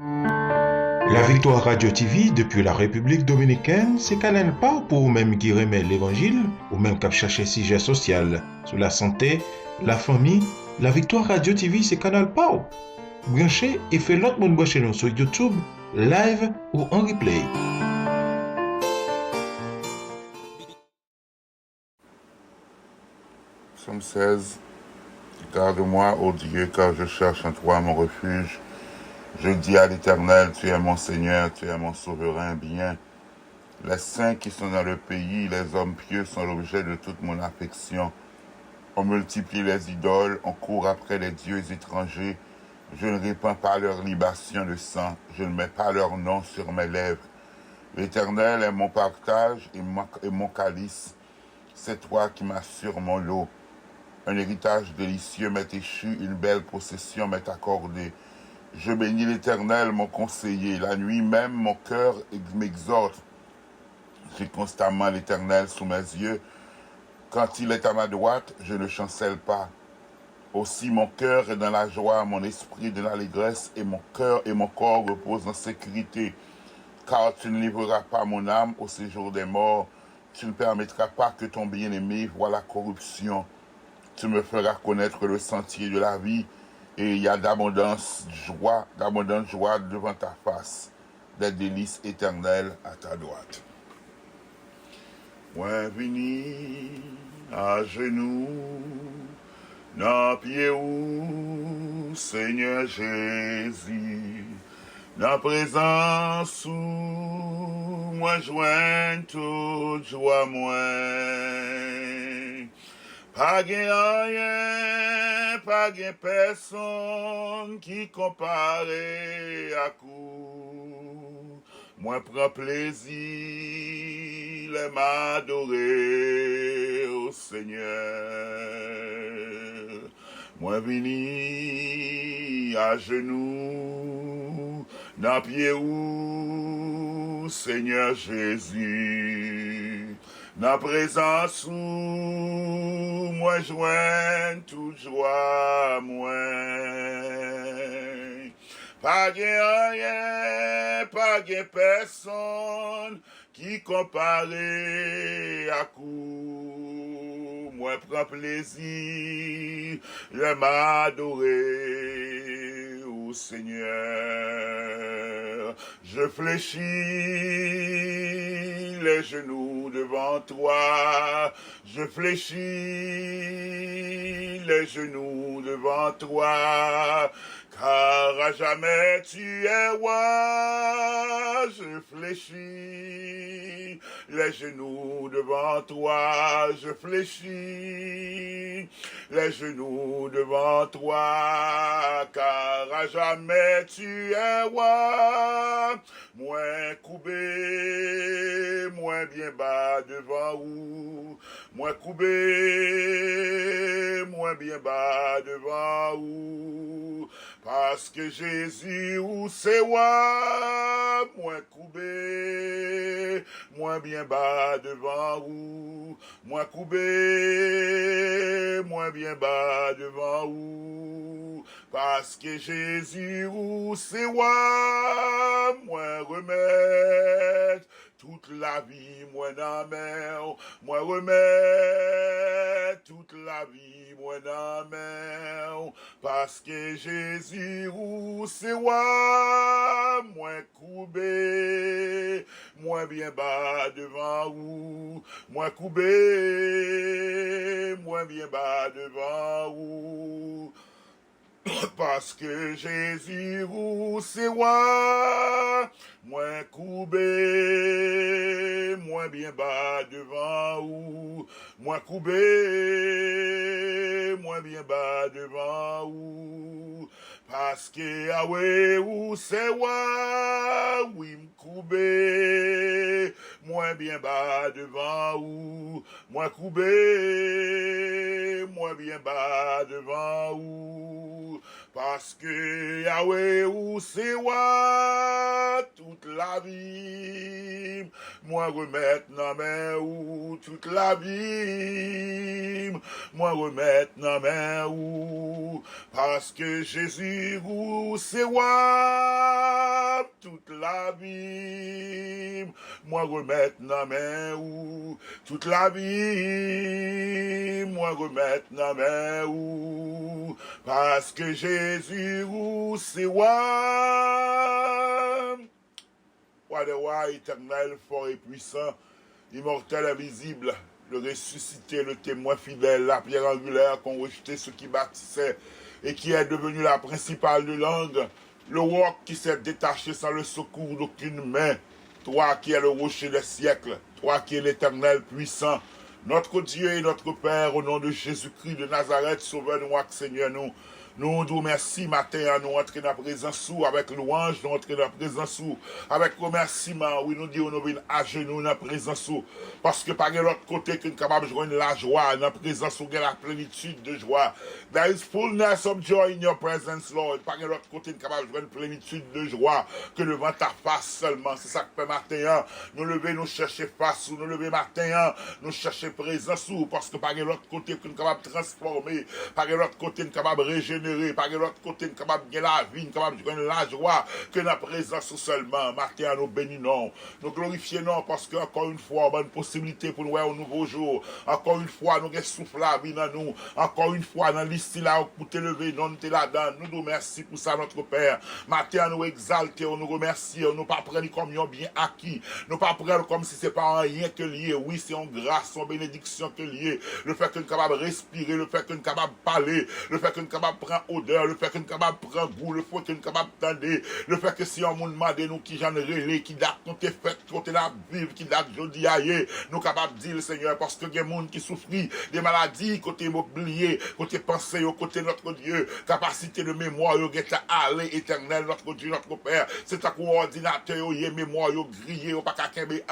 La Victoire Radio TV depuis la République Dominicaine, c'est Canal pas pour même qui remet l'évangile ou même cap chercher sujet social sur la santé, la famille. La Victoire Radio TV, c'est Canal pas. Branchez et fait l'autre monde brancher nous sur YouTube, live ou en replay. Psaume 16. Garde-moi, ô Dieu, car je cherche en toi mon refuge. Je dis à l'Éternel, tu es mon Seigneur, tu es mon souverain bien. Les saints qui sont dans le pays, les hommes pieux sont l'objet de toute mon affection. On multiplie les idoles, on court après les dieux étrangers. Je ne répands pas leur libation de sang, je ne mets pas leur nom sur mes lèvres. L'Éternel est mon partage et mon calice. C'est toi qui m'assures mon lot. Un héritage délicieux m'est échu, une belle possession m'est accordée. Je bénis l'Éternel, mon conseiller. La nuit même, mon cœur m'exhorte. J'ai constamment l'Éternel sous mes yeux. Quand il est à ma droite, je ne chancelle pas. Aussi mon cœur est dans la joie, mon esprit dans l'allégresse, et mon cœur et mon corps reposent en sécurité. Car tu ne livreras pas mon âme au séjour des morts. Tu ne permettras pas que ton bien-aimé voie la corruption. Tu me feras connaître le sentier de la vie, et il y a d'abondante joie devant ta face, des délices éternelles à ta droite. Moi vini à genoux, dans pied où, Seigneur Jésus, dans présence où, moi joins toute joie, moi. Pas rien, pas personne qui compare à coup. Moi prends plaisir, les m'adorer au Seigneur. Moi vini à genoux, dans pied où, Seigneur Jésus. Dans présence où, moi joins toute joie, moi. Pas rien, pas personne qui compare à coup. Moi prends plaisir, je m'adorer au Seigneur. Je fléchis les genoux devant toi. Je fléchis les genoux devant toi. Car à jamais tu es roi. Je fléchis les genoux devant toi. Je fléchis les genoux devant toi. Car à jamais tu es roi. Moins coubé, moins bien bas devant vous. Moins coubé, moins bien bas devant vous. Parce que Jésus ou c'est roi, moins coubé, moins bien bas devant vous. Moins coubé, moins bien bas devant vous. Parce que Jésus ou c'est roi, moins remettre toute la vie, moi dans mer, moi remettre toute la vie, moi dans mer, parce que Jésus ou c'est roi, moins coubé, moins bien bas devant vous, moins coubé, moins bien bas devant vous. Parce que Jésus ou c'est roi, moins coubé, moins bien bas devant vous, moins coubé, moins bien bas devant vous. Parce que Yahweh ou c'est roi, oui m'coubé, moins bien bas devant vous, moins coubé, moins bien bas devant vous. Parce que Yahweh ou c'est roi toute la vie, moi remettre dans main ou toute la vie, moi remettre dans main ou, parce que Jésus ou c'est roi, toute la vie, moi remettre dans main ou, toute la vie, moi remettre dans main ou, parce que Jésus ou c'est roi. Roi des rois, éternel, fort et puissant, immortel, invisible, le ressuscité, le témoin fidèle, la pierre angulaire qu'ont rejeté ceux qui bâtissaient et qui est devenu la principale de langue, le roc qui s'est détaché sans le secours d'aucune main, toi qui es le rocher des siècles, toi qui es l'éternel puissant, notre Dieu et notre Père, au nom de Jésus-Christ de Nazareth, sauveur-nous, Seigneur, nous nous merci matin à nous entrer dans la présence sous, avec louange, nous entrer dans la présence sous, avec remerciement, oui, nous disons, nous venons à genoux dans la présence sous, parce que par l'autre côté, qu'on est capable de joindre la joie, dans la présence sous, la plénitude de joie. There is fullness of joy in your presence, Lord. Par l'autre côté, qu'on est capable de joindre plénitude de joie, que devant ta face seulement. C'est ça que fait matin, nous lever, nous chercher face sous, nous lever matin, nous chercher présence sous, parce que par l'autre côté, qu'on est capable de transformer, par l'autre côté, qu'on est capable de régénérer, par l'autre côté, nous sommes capables de gagner la vie, nous sommes capables de gagner la joie, que dans la présence seulement. Matin, nous bénissons, nous glorifions, parce qu'encore une fois, on a une possibilité pour nous voir un nouveau jour. Encore une fois, nous avons souffle la vie dans nous. Encore une fois, dans l'ici là, pour te lever, nous sommes là-dedans. Nous nous remercions pour ça, notre Père. Matin, nous exaltons, nous remercions, nous pas prendre comme un bien acquis. Nous pas prendre comme si c'est pas rien que lié. Oui, c'est en grâce, en bénédiction que lié. Le fait que nous sommes capables de respirer, le fait que nous sommes capables de parler, le fait que nous sommes capables de prendre odeur, le fait que nous sommes capables de prendre goût, le fait que nous sommes capables d'attendre, le fait que si on nous demande nous qui j'en relais, qui date quand t'es fait, quand t'es là vivre, qui date jeudi ailleurs, nous capables de dire le Seigneur, parce que il y a des gens qui souffrent des maladies, côté oublié, côté pensée, côté notre Dieu, capacité de mémoire, yo get à aller éternel, notre Dieu, notre Père, c'est à quoi ordinateur, yo mémoire, yo grillé, yo pas qu'à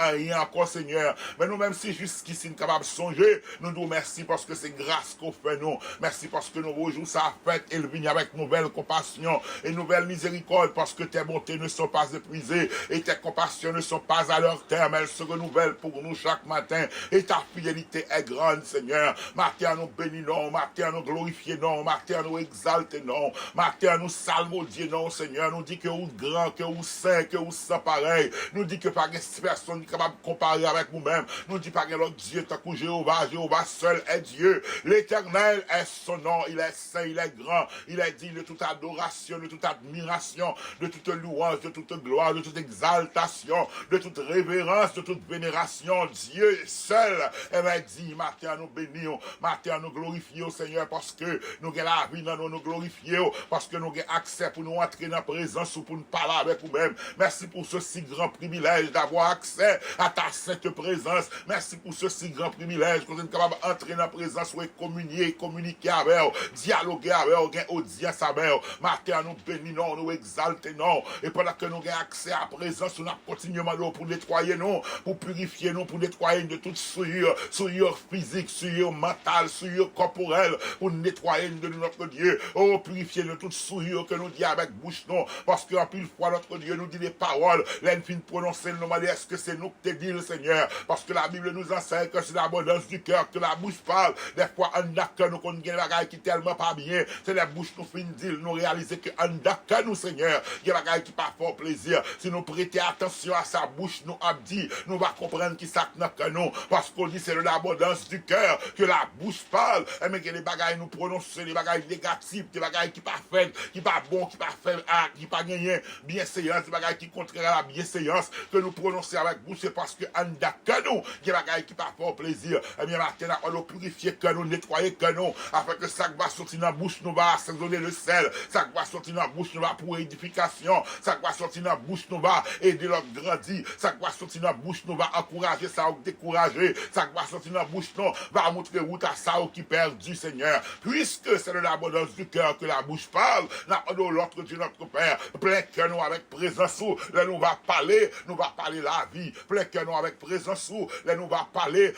rien encore, Seigneur. Mais nous-mêmes, si jusqu'ici, nous capables de songer, nous nous merci parce que c'est grâce qu'on fait nous. Merci parce que nous rejoue sa fête et le vigne avec nouvelle compassion et nouvelle miséricorde parce que tes bontés ne sont pas épuisées et tes compassions ne sont pas à leur terme. Elles se renouvellent pour nous chaque matin et ta fidélité est grande, Seigneur. Matin, nous bénissons, matin, nous glorifions, matin, nous exaltons, matin, nous salmodions, Seigneur. Nous dit que vous grand, que vous saint, que vous sans pareil. Nous dit que pas personne capable de comparer avec nous-mêmes. Nous dit pas que l'autre Dieu, tant que Jéhovah seul est Dieu. L'Éternel est son nom, il est saint, il est grand, il est digne de toute adoration, de toute admiration, de toute louange, de toute gloire, de toute exaltation, de toute révérence, de toute vénération. Dieu seul, et m'a dit, matin nous bénissons, matin nous glorifions, Seigneur, parce que nous avons la vie dans nous glorifions, parce que nous avons accès pour nous entrer dans la présence ou pour nous parler avec nous-mêmes. Merci pour ce si grand privilège d'avoir accès à ta sainte présence. Merci pour ce si grand privilège qu'on est capable d'entrer dans la présence ou communier, communiquer avec eux, dialoguer avec eux, audience avec eux. Matin, nous bénissons, nous exaltons. Et pendant que nous avons accès à la présence, nous continuons pour nettoyer nous, pour purifier nous, pour nettoyer de toute souillure physique, souillure mentale, souillure corporelle, pour nettoyer de notre Dieu. Oh, purifier de toute souillure que nous disons avec bouche non, parce qu'en pile fois notre Dieu nous dit des paroles, l'enfin prononcer le nom, est-ce que c'est nous qui te dit le Seigneur? Parce que la Bible nous enseigne que c'est l'abondance du cœur que la bouche parle. Des fois, en d'accord, nous connaissons des bagailles qui tellement pas bien. C'est la bouche nous fin dire, nous réaliser que en d'accord, nous, Seigneur, il y a des bagailles qui pas fort plaisir. Si nous prêtons attention à sa bouche, nous a dit, nous va comprendre qui ça que nous. Parce qu'on dit, c'est de l'abondance du cœur que la bouche parle. Et mais que les bagailles nous prononcent, des bagailles négatives, des bagailles qui pas faites, qui pas bon, qui pas fait, qui pas gagné, bienséance, des bagailles qui contraire à la bienséance, que nous prononçons avec bouche, c'est parce que en d'accord, nous, il y a des bagailles qui pas fort plaisir. Et bien, maintenant, on doit purifier que nous, nettoyer que nous, afin que ça va sortir dans la bouche, nous va assaisonner le sel, ça va sortir dans la bouche, nous va pour édification, ça va sortir dans la bouche, nous va aider leur grandir, ça va sortir dans la bouche, nous va encourager ça ou décourager, ça va sortir dans la bouche, nous va montrer route à ça ou qui perdu, Seigneur. Puisque c'est de l'abondance du cœur que la bouche parle, l'autre Dieu, notre Père, plein que nous avec présence, là nous va parler la vie, plein que nous avec présence, là nous va parler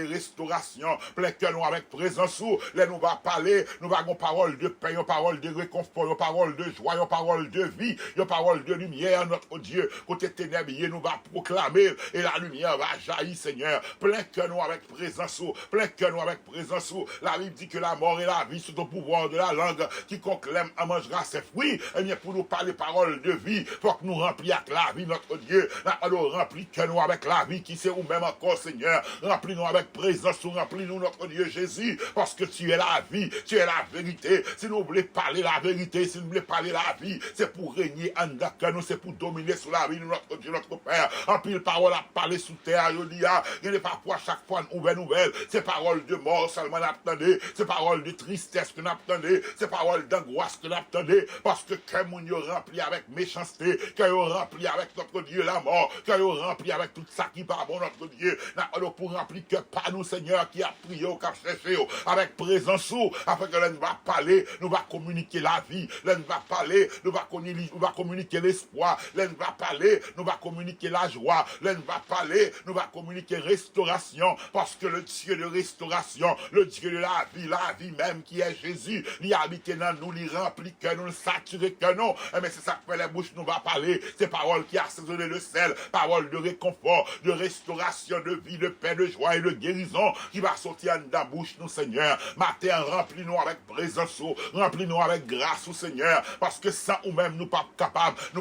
restauration, plein que nous avec présence, là nous va parler, nous va avoir parole de de paix, une parole de réconfort, une parole de joie, une parole de vie, une parole de lumière, notre Dieu. Côté ténèbres, nous va proclamer et la lumière va jaillir, Seigneur. Plein que nous avec présence, plein que nous avec présence. La Bible dit que la mort et la vie sont au pouvoir de la langue. Quiconque l'aime en mangera ses fruits. Eh bien, pour nous parler paroles de vie, faut que nous remplissions avec la vie, notre Dieu. Alors, remplis que nous avec la vie qui c'est ou même encore, Seigneur. Remplis-nous avec présence, remplis-nous, notre Dieu Jésus, parce que tu es la vie, tu es la vérité. Si nous voulons parler la vérité, si nous voulons parler la vie, c'est pour régner en d'accord, nous, c'est pour dominer sur la vie, notre Dieu, notre Père. En pile parole à parler sous terre, je dis, il n'est pas pour chaque fois une nouvelle, c'est parole de mort seulement n'attendez, c'est parole de tristesse que n'attendez, c'est parole d'angoisse que n'attendez, parce que mon Dieu rempli avec méchanceté, que rempli avec notre Dieu la mort, que rempli avec tout ça qui va bon notre Dieu, alors pour remplir que pas nous Seigneur qui a prié au cap cherché avec présence afin que l'on va parler, nous va communiquer la vie, l'on va parler, nous va communiquer l'espoir, l'on va parler, nous va communiquer la joie, l'on va parler, nous va communiquer restauration, parce que le Dieu de restauration, le Dieu de la vie même qui est Jésus, il habite dans nous, il remplit que nous, le saturé que nous, mais c'est ça que les bouches nous va parler, ces paroles qui assaisonnent le sel, paroles de réconfort, de restauration, de vie, de paix, de joie et de guérison, qui va sortir dans la bouche nous, Seigneur. Matin, remplis-nous avec présence, remplis-nous avec grâce, Seigneur, parce que sans ou même nous pas capables de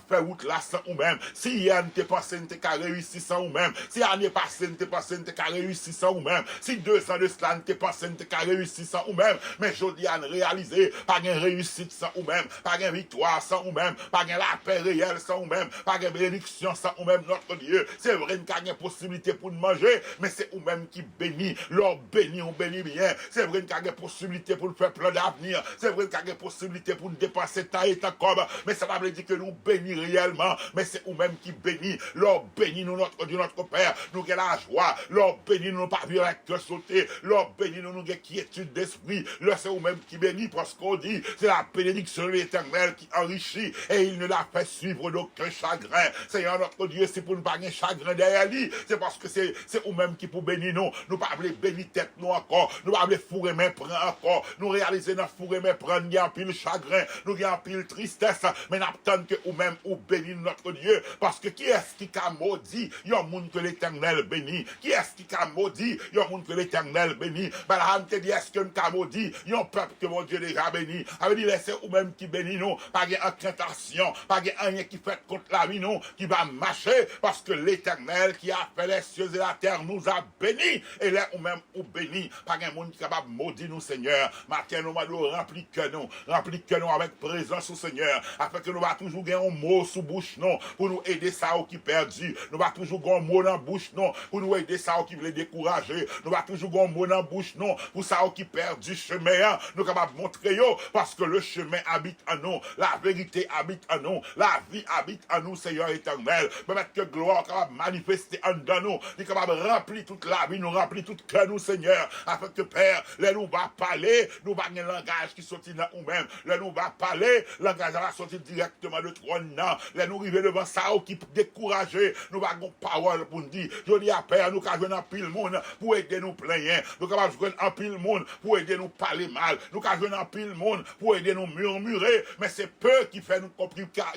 faire route là sans ou même. Si hier nous t'es pensé, nous t'es qu'à réussir sans ou même. Si l'année passée, nous t'es pensé, nous t'es qu'à réussir sans ou même. Si 2 ans de cela, nous t'es pensé, nous t'es qu'à réussir sans ou même. Mais je dis à réaliser, pas une réussite sans ou même, pas une victoire sans ou même, pas une la paix réelle sans ou même, pas une bénédiction sans ou même, notre Dieu. C'est vrai qu'il y a une possibilité pour nous manger, mais c'est ou même qui bénit. L'or bénit, on bénit bien. C'est vrai qu'il y a une possibilité pour nous faire plein d'avenir. C'est vrai qu'il y a une possibilité pour nous dépenser ta et ta comme. Mais ça va dire que nous bénit réellement. Mais c'est ou même qui bénit. L'or bénit nous, notre Dieu, notre Père. Nous avons la joie. L'or bénit nous, pas vivre avec cœur sauté. L'or bénit nous, nous avons quiétude d'esprit. L'or c'est ou même qui bénit parce qu'on dit, c'est la bénédiction de l'Éternel qui enrichit et il ne l'a fait suivre d'aucun chagrin. Seigneur notre Dieu, c'est pour nous pas un chagrin derrière lui. C'est parce que c'est ou même qui pour bénir nous. Nous pas voulons bénir tête nous encore. Nous pas voulons fourrer main prendre encore. Nous réaliser dans fourrer main prendre, il y a un pile chagrin, nous y a un pile tristesse, mais n'attendons que ou même ou bénir notre Dieu. Parce que qui est-ce qui a maudit? Il y a un monde que l'Éternel bénit. Qui est-ce qui a maudit? Il y a un monde que l'Éternel bénit. Balaham te dit, est-ce que nous a maudit? Il y a un peuple que mon Dieu déjà béni. Avait dit, laissez ou même qui bénit nous. Pas de incantation, pas de rien qui fait contre la vie nous, qui va marcher, parce que l'Éternel qui a fait les cieux et la terre nous a bénis. Et là ou même ou béni. Pas de monde qui est capable de maudire nous, Seigneur. Matin, nous remplis que nous avec présence au Seigneur, afin que nous va toujours gagner un mot sous bouche, non, pour nous aider ça qui perdu. Nous va toujours gagner un mot dans bouche, non, pour nous aider ça qui veut décourager. Nous va toujours gagner un mot dans bouche, non, pour ça qui perd du chemin. Nous capables montrer yo, parce que le chemin habite en nous, la vérité habite en nous, la vie habite en nous, Seigneur éternel. Permettre que gloire capable manifester en nous, nous capable remplir toute la vie, nous remplir tout cœur nous, Seigneur, afin que Père, là nous va parler, nous va un langage qui sortit dans nous-mêmes, là nous va parler, langage va sortir directement de trône, là nous arriver devant ça qui décourager, nous va avoir parole pour nous dire, je dis à Père, nous avons un pile monde pour aider nous plaigner, nous avons un pile monde pour aider nous parler mal, nous avons un pile monde pour aider nous murmurer, mais c'est peu qui fait nous comprendre,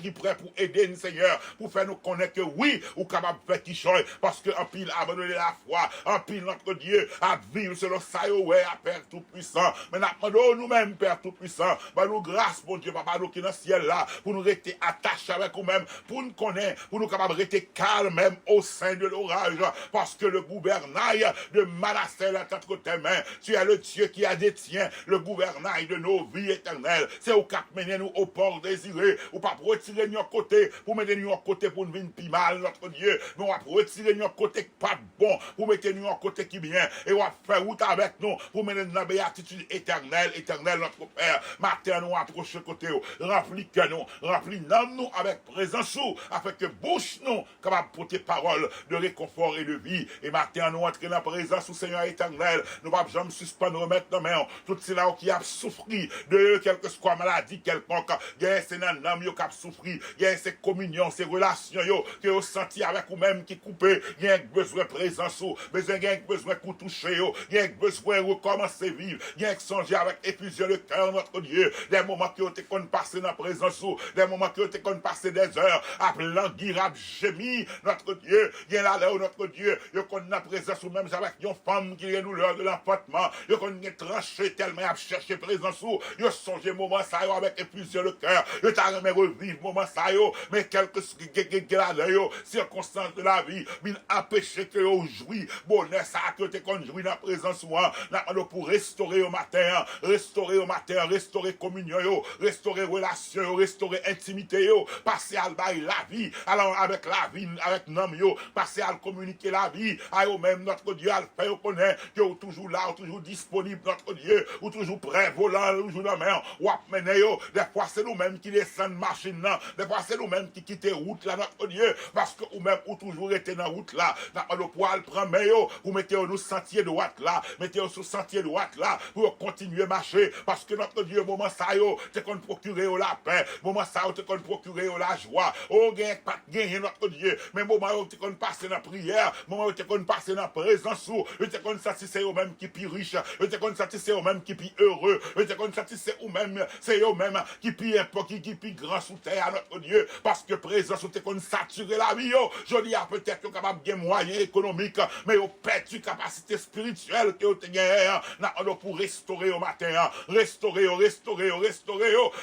qui prêt pour aider nous, Seigneur, pour faire nous connaître que oui, ou capable de faire qui choisit, parce que un pile a abandonné la foi, un pile notre Dieu a vivre selon ça, ouais, à Père Tout-Puissant, mais nous nous-mêmes, Père Tout-Puissant, bah nous grâce, mon Dieu, papa, nous qui dans le ciel là, pour nous rester attachés avec nous-mêmes, pour nous connaître, pour nous capables de rester calmes même au sein de l'orage, parce que le gouvernail de Manassé est entre tes mains, tu es le Dieu qui a détient le gouvernail de nos vies éternelles, c'est au cap mener nous au port désiré, ou pas pour retirer nous côté, pour mettre nous en côté pour nous venir plus mal, notre Dieu, mais on va retirer nous en côté pas bon, pour mettre nous en côté qui bien, et on va faire route avec nous, pour mener dans la béatitude éternelle, notre Père, matin nous approcher côté, remplis que nous, remplis nous avec présence, afin que bouche nous, capable de porter parole de réconfort et de vie, et matin nous entrer dans la présence au Seigneur éternel, nous va jamais suspendre, remettre dans main, tout cela qui a souffri de quelque soit maladie quelconque, il y a ces nanam qui a souffri, il y a ces communions, ces relations, qui ont senti avec vous-même qui coupé, il y a besoin de présence, il y a besoin de toucher, il y a besoin de recommencer à vivre, il y a songer avec effusion le cœur, notre Dieu, des moments qui ont été passés dans la présence, des moments qui ont été passés des heures, appelant guirab gémi, notre Dieu, viens là, notre Dieu, il qu'on a présence ou même avec une femme qui est nous l'heure de l'enfantement, il qu'on est tranché tellement à chercher présence ou, il songe moment ça avec effusion le cœur, il t'a remis revivre moment ça mais quelques circonstances de la vie, il empêché que vous jouiez, bonheur ça que tu qu'on jouit dans la présence moi, pour restaurer au matin, restaurer communion, restaurer relation, restaurer intimité, passer à la vie, alors avec la vie, avec nom yo, passer à communiquer la vie, à eux même notre Dieu, à le faire connaître, que vous toujours là, toujours disponible notre Dieu, ou toujours prêt, volant, toujours dans la main, ou à mener yo, des fois c'est nous-mêmes qui descendent machine là, des fois c'est nous-mêmes qui quittons route là, notre Dieu, parce que ou même ou toujours été dans route là, dans le poil prend meilleur, vous mettez nous sentier droite là, mettez sur sentier droite là, pour continuer à marcher, parce que notre Dieu, moment ça yo, c'est qu'on procurer la paix, moment ça c'est qu'on procurer la joie, oh gagne pas gagner notre Dieu, mais moment c'est qu'on passe dans la prière, moment c'est qu'on passe dans la présence, c'est qu'on satisfait au même qui pi riche, c'est qu'on satisfait au même qui pi heureux, c'est qu'on satisfait au même, c'est eux même qui pi grand sous terre notre Dieu, parce que présence c'est qu'on saturé la vie, je dis peut-être qu'on capable de moyens économiques, mais on perdu capacité spirituelle que on gagné pour restaurer au matin, restaurer,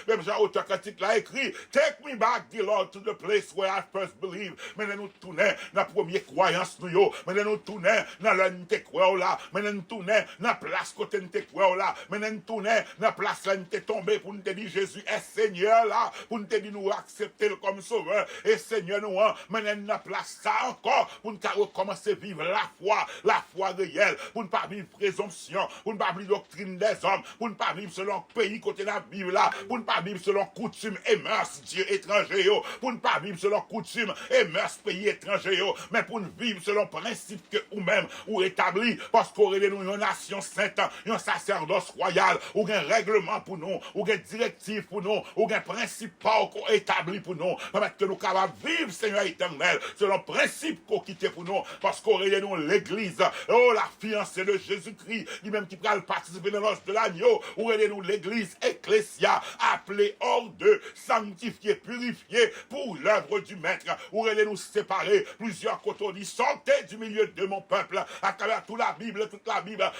même Jean-Auteur Cantique l'a écrit, take me back, dear Lord, to the place where I first believed, mais nous tourner dans la première croyance nous, mais nous tourner dans l'unité croix là, mais nous tourner dans la place côté nous croix là, mais nous tourner dans la place là nous tombé pour nous dire Jésus est Seigneur là, pour nous dire nous accepter comme sauveur et Seigneur nous, mais nous dans place ça encore pour nous recommencer à vivre la foi réelle, pour ne pas vivre présomption, pour ne pas vivre doctrine des hommes, pour ne pas vivre selon pays côté la vivre là, pour ne pas vivre selon coutume et mœurs Dieu étranger, pour ne pas vivre selon coutume et mœurs pays étranger, mais pour ne vivre selon principe que ou même ou établi, parce qu'on est nous une nation sainte, un sacerdoce royal, ou un règlement pour nous, ou un directive pour nous, ou un principe pas établi pour nous, permettre que nous capables vivre Seigneur éternel, selon principe qu'on quitte pour nous, parce qu'on est nous l'église, oh la fiancée de Jésus-Christ, lui-même qui pourra participer dans l'os de l'agneau, ou est nous l'église ecclésia, appelée hors de sanctifiée, purifiée pour l'œuvre du maître, ou est nous séparer plusieurs côtés, dit sortez du milieu de mon peuple, à travers toute la Bible,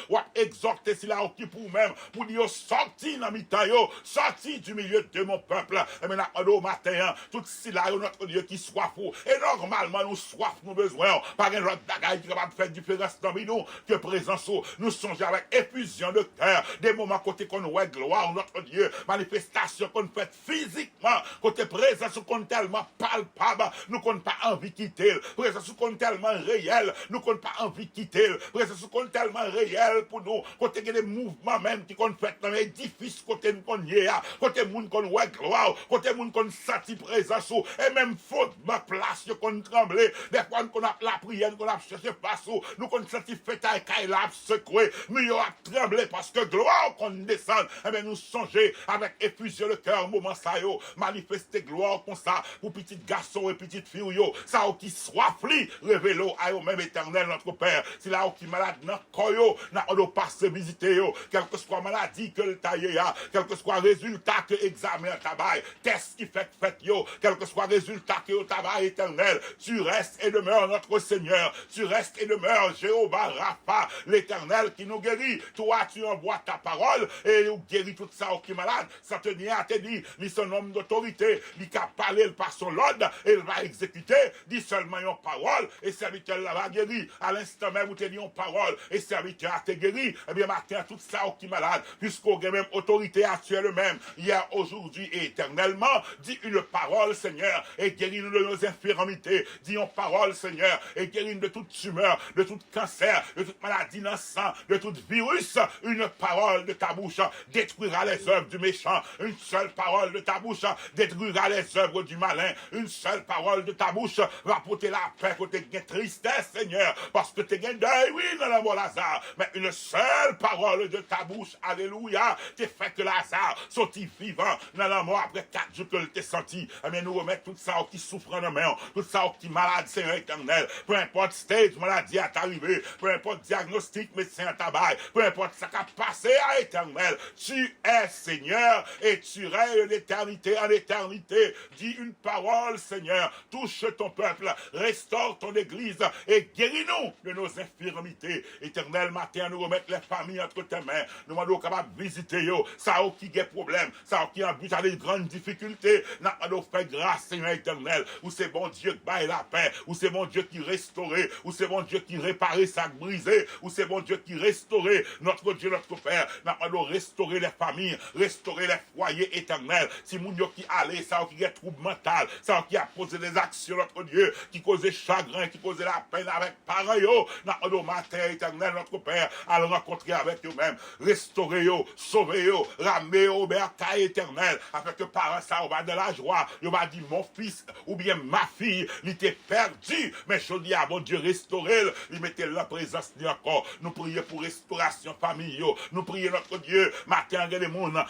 ou exhorter si là qui pour même, pour dire sorti dans mi-temps, sorti du milieu de mon peuple, et maintenant au matin, tout si là notre Dieu qui soif, et normalement nous soif, nous besoin, par un autre bagaille qui va faire différence dans nous, que présence, nous songeons avec effusion de cœur, des moments côté qu'on voit gloire, notre Dieu, manifestation qu'on fait physiquement, côté présence qu'on tellement palpable, nous qu'on pas envie de quitter, présence qu'on tellement réel, nous qu'on pas envie de quitter, présence qu'on tellement réel pour nous, côté des mouvements même qui qu'on fait dans l'édifice, côté qu'on y est, côté moun qu'on voit gloire, côté moun qu'on senti présence, et même faute ma place qu'on tremble, des fois qu'on a la prière, qu'on a cherché face, nous qu'on senti fait à Kaila secoué, mais il a tremblé parce que gloire qu'on descend, et bien nous songer avec effusion le cœur, moment ça yo, manifester gloire comme ça, pour petits garçons et petites filles yo, ça qui soif li, révélo à eux même éternel notre Père, si là qui malade dans corps yo, n'a on passe visiter yo, quelle que soit maladie que le taillé a, quel que soit résultat que examen tabac, test qui fait yo, quel que soit résultat que au tabac éternel, tu restes et demeures notre Seigneur, tu restes et demeures Jéhovah Rapha, l'éternel qui nous guérit, toi tu envoies ta parole et nous guéris tout ça qui est malade, ça te dit à te dire, ni son homme d'autorité, ni qu'à parler par son ordre, et il va exécuter, dit seulement une parole, et serviteur là va guérir, à l'instant même où tu dis une parole, et serviteur a te guéri, et bien matin tout ça qui est malade, puisqu'on a même autorité actuelle même, hier, aujourd'hui et éternellement, dit une parole Seigneur, et guéris-nous de nos infirmités, dis une parole Seigneur, et guéris-nous de toute tumeur, de tout cancer, de toute maladie dans le sang, de tout virus, une parole de ta bouche détruira les œuvres du méchant, une seule parole de ta bouche détruira les œuvres du malin, une seule parole de ta bouche va porter la paix côté de tristesse Seigneur, parce que tu gagnes deuil, oui, dans la mort Lazare, mais une seule parole de ta bouche, alléluia, t'es fait que Lazare sorti vivant dans la mort après 4 jours que t'es senti, mais nous remettre tout ça qui souffre en main, tout ça qui malade Seigneur éternel, peu importe stage maladie à t'arriver, peu importe diagnostic médecin à tabac, peu importe ça qui a passé à éternel, éternel. Tu es Seigneur et tu règnes d'éternité en éternité. Dis une parole, Seigneur. Touche ton peuple, restaure ton église et guéris-nous de nos infirmités. Éternel, matin, nous remettons les familles entre tes mains. Nous demandons capable de visiter yo. Ça qui a problème, ça qui a but à des grandes difficultés. Nous demandons fait grâce, Seigneur éternel. Où c'est bon Dieu qui baille la paix, où c'est bon Dieu qui restaure, où c'est bon Dieu qui répare ça brisé, où c'est bon Dieu qui restaure notre Dieu, notre Père. Nous demandons restaurer les familles, restaurer les foyers éternels. Si mon Dieu qui allait, ça qui a trouble mental, ça qui a posé des actions, notre Dieu, qui causait chagrin, qui causait la peine avec pareil, nous demandons matin éternel, notre Père, à le rencontrer avec eux-mêmes, restaurer, sauver, ramener au bercail éternel, afin que parents ça va de la joie, il va dire mon fils ou bien ma fille, il était perdu, mais je dis à mon Dieu restaurer, il mettait la présence ni encore. Nous prions pour restauration familiale, nous prions notre Dieu, matin les monde,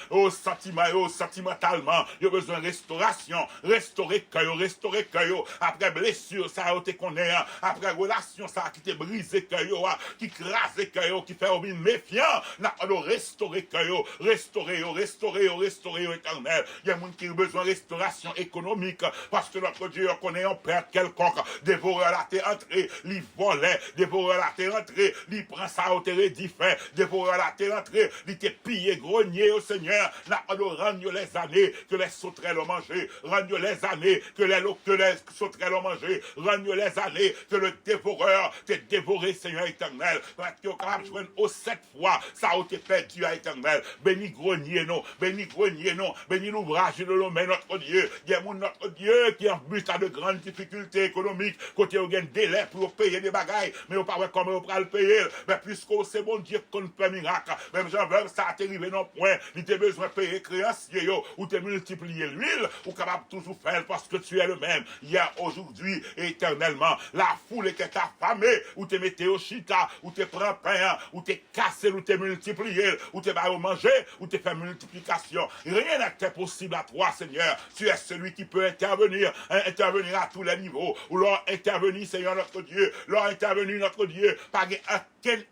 sentimentalement, il a besoin de restauration, restaurer cœur, après blessure ça a été connaît, après relation ça qui t'est brisé cœur, qui crase cœur, qui fait obéir méfiant, n'a pas de restaurer cœur, restaurer éternel. Il y a des gens qui ont besoin de restauration économique parce que notre Dieu connaît un père quelconque, dévoreur la terre entrée, il volait, dévoreur la terre entrée, il prend sa hauteur et dit fait, dévoreur la terre entrée, il t'est pillé, grogné au Seigneur, n'a pas de rendre les années que les sauterelles ont mangé, rendre les années que les sauterelles ont mangé, rendre les années que le dévoreur t'est dévoré, Seigneur éternel, parce que capable de joindre aux 7 fois, ça a été perdu à éternel, béni grogné non, béni l'ouvrage de nos mains, notre Dieu, il y a notre Dieu qui en but à de grandes difficultés économiques, côté où il y a un délai pour payer des bagailles, mais on ne sait pas comment on va le payer, mais puisque c'est bon Dieu qu'on fait miracle, même Jean-Veuve, ça a arrivé non point, il t'a besoin de payer créancier, ou te multiplier l'huile, ou capable toujours faire parce que tu es le même, hier, aujourd'hui, et éternellement, la foule était affamée, ou te mettez au chita, ou te prend pain, ou te cassé, ou te multiplié, ou te va manger, ou te fait multiplication, rien n'est possible à toi, Seigneur, tu es celui qui peut intervenir à tous les niveaux, ou leur intervenir, Seigneur notre Dieu, leur intervenir notre Dieu, pas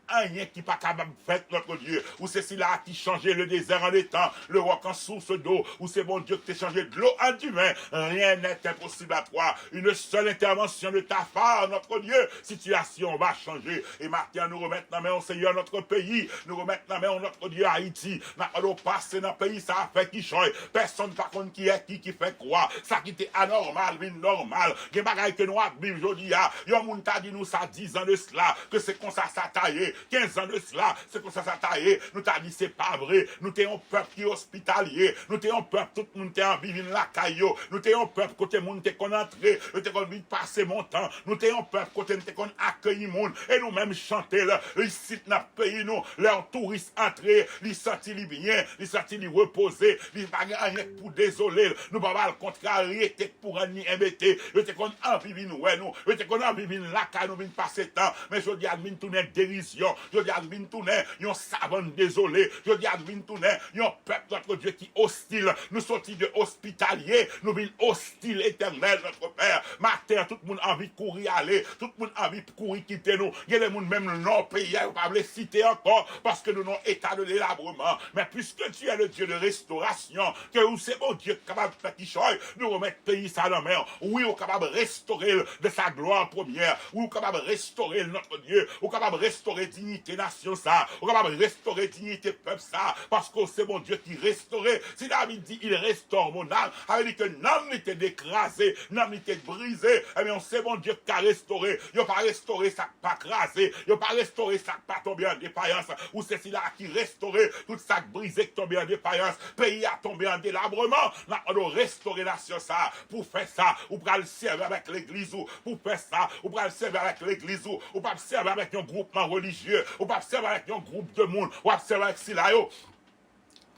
rien qui pas capable de faire notre Dieu, ou c'est cela qui changeait le désert en étang, le roc en source d'eau, ou c'est bon Dieu qui t'a changé de l'eau en du vin, rien n'est impossible à toi, une seule intervention de ta part, notre Dieu, situation va changer, et maintenant nous remettons la main au Seigneur notre pays, nous remettons la main au notre Dieu Haïti, nous passons dans le pays, ça a fait qui change, personne par contre qui est qui fait quoi, ça qui était anormal, mais normal, des bagailles que nous avons aujourd'hui, yon moun t'a dit nous ça 10 ans de cela, que c'est comme ça taillé, 15 ans de cela, c'est comme ça taillé, nous t'a dit c'est pas vrai, nous t'es un peuple qui est hospitalier, nous t'es un peuple, tout le monde t'es en vivant la caillou, nous t'es un peuple côté monde t'es qu'on entrer, nous t'es qu'on vite passer mon temps, nous t'es un peuple côté t'es qu'on accueillir monde, et nous même chanter là, ici dans le pays nous, leurs touristes entrer, ils sentir bien, ils sentir reposer, ils pas rien pour désoler, nous pas le contrarier, t'es pour en y embêter, nous t'es qu'on en vivre ouais nous, nous t'es qu'on en vivre la caille nous vinn passer temps, mais je dis admin tourner dérision, je dis admin tourner yon savant désolé, je dis admin tourner yon peuple notre Dieu qui hostile, nous sortis de hospitalier, nous vinn hostile éternel notre Père, matin tout le monde envie de courir aller, tout le monde envie de courir quitter nous, il y a des gens même non pays, on pas les citer encore parce que nous n'avons état de délabrement, mais puisque tu es le Dieu de restauration, que où c'est bon Dieu capable de faire qui change, nous remettre pays ça dans la main, oui on capable de restaurer de sa gloire première, oui on capable de restaurer notre Dieu, on capable de restaurer dignité nation ça, on capable de restaurer dignité peuple ça, parce que c'est mon Dieu qui restaure. Si David dit il restaure mon âme, il dit que l'âme était écrasé, l'âme était brisé, eh bien c'est mon Dieu qui a restauré, il n'a pas restauré ça pas crasé, il n'a pas restauré ça pas tombé en défaillance, ou c'est celui-là qui restauré tout ça brisé qui tombé en défaillance, pays a tombé en délabrement, on doit restaurer nation ça, pour faire ça, ou pour le servir avec l'église, ou pour faire ça, ou pour le servir avec l'église, ou pas servir avec un groupement religieux, ou pas servir avec un groupe de monde, ou pas servir avec Silayo,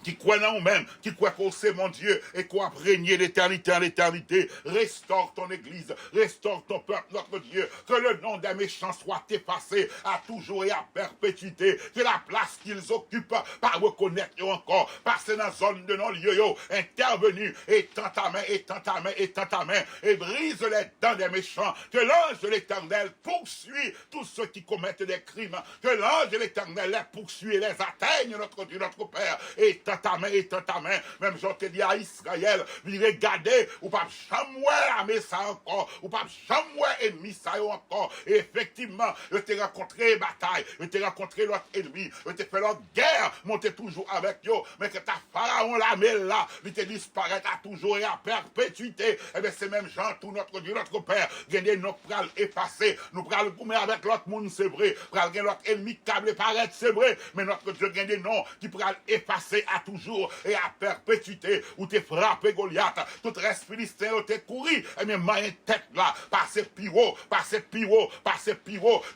qui croit en nous-mêmes, qui croit qu'on c'est mon Dieu et qu'on a régné d'éternité en éternité. Restaure ton église, restaure ton peuple, notre Dieu, que le nom des méchants soit effacé à toujours et à perpétuité, que la place qu'ils occupent, par reconnaître encore, passer dans la zone de non-lieu, intervenu, étends ta main, étends ta main, étends ta main, et brise les dents des méchants, que l'ange de l'Éternel poursuit tous ceux qui commettent des crimes, que l'ange de l'Éternel les poursuit et les atteigne, notre Dieu, notre Père, étends ta main, même je te dis à Israël, regardez, ou pas chamouer l'armée ça encore, ou pas chamouer ennemi ça encore, et effectivement, je t'ai rencontré bataille, je t'ai rencontré l'autre ennemi, je t'ai fait l'autre guerre, monter toujours avec eux, mais que ta pharaon l'armée là, il te disparaît à toujours et à perpétuité, et bien c'est même Jean, tout notre Dieu, notre Père, gagner nos pral effacer, nous pral goumer avec l'autre monde, c'est vrai, pral gagner l'autre ennemi câble paraître, c'est vrai, mais notre Dieu gagne des noms qui pral effacer à toujours et à perpétuité, où t'es frappé Goliath, tout reste philistin, où t'es couru, et bien moyen tête là, passer piro,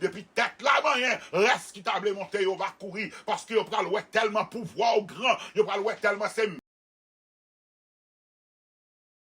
depuis tête là, moyen, reste qui t'a monter, on va courir, parce que pral ouais tellement pouvoir au grand, il pral ouais tellement c'est